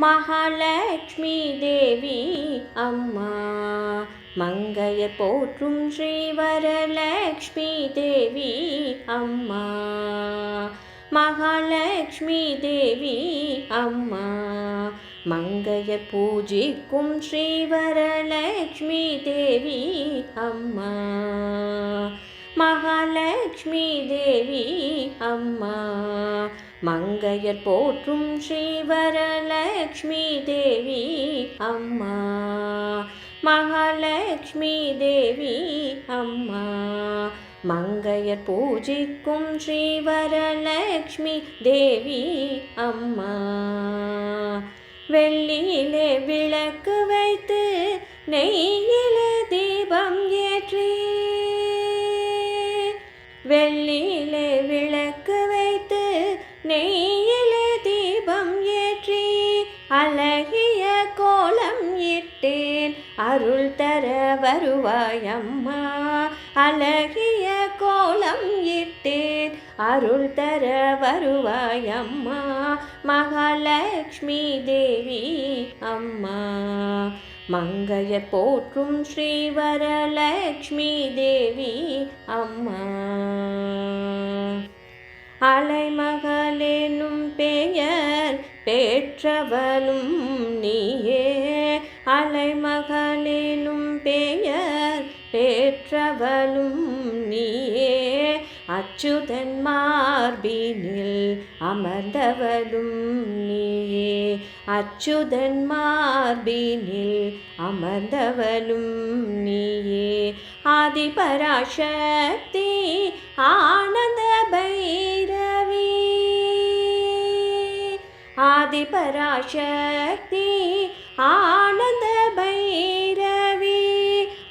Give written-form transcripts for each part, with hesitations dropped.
மகாலட்சுமி தேவி அம்மா. மங்கையர் போற்றும் ஸ்ரீவரலட்சுமி தேவி அம்மா. மகாலட்சுமி தேவி அம்மா. மங்கையர் பூஜிக்கும் ஸ்ரீவரலட்சுமி தேவி அம்மா. மகாலட்சுமி தேவி அம்மா. மங்கையர் போற்றும் ஸ்ரீவரலட்சுமி தேவி அம்மா. மகாலட்சுமி தேவி அம்மா. மங்கையர் பூஜிக்கும் ஸ்ரீவரலட்சுமி தேவி அம்மா. வெள்ளியிலே விளக்கு வைத்து நெய்யிலே தீபம் ஏற்றி, வெள்ளியிலே விளக்கு வைத்து நெய்யிலே தீபம் ஏற்றி, அழகிய கோலம் இட்டேன் அருள் தர வருவாய் அம்மா. அழகிய கோலம் இட்டேன் அருள் தர வருவாய் அம்மா. மகாலட்சுமி தேவி அம்மா. மங்கையர் போற்றும் ஸ்ரீவரலட்சுமி தேவி அம்மா. அலைமகளெனும் பெயர் பெற்றவளும் நீயே. அலைமகளெனும் பெயர் பெற்றவளும் நீயே. அச்சுதன் மார்பினில் அமர்ந்தவளும் நீயே. அச்சுதன் மார்பினில் அமர்ந்தவளும் நீயே. ஆதிபராசக்தி ஆனந்த பைரவி. ஆதிபராசக்தி ஆனந்த பைரவி.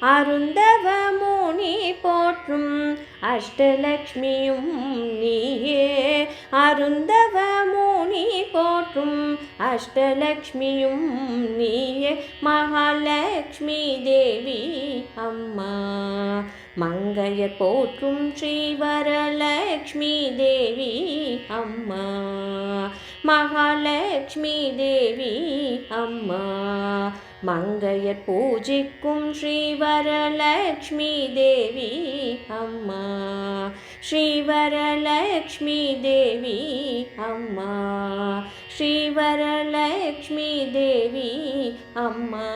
அருந்தவ முனி போற்றும் அஷ்டலக்ஷ்மியும் நீயே. அருந்தவ முனி போற்றும் அஷ்டலக்ஷ்மியும் நீயே. மகாலட்சுமி தேவி அம்மா. மங்கையர் போற்றும் ஸ்ரீவரலட்சுமி தேவி அம்மா. மகாலட்சுமி தேவி அம்மா. மங்கையர் பூஜிக்கும் ஸ்ரீவரலட்சுமி தேவி அம்மா. ஸ்ரீவரலட்சுமி தேவி அம்மா. ஸ்ரீவரலட்சுமி தேவி அம்மா.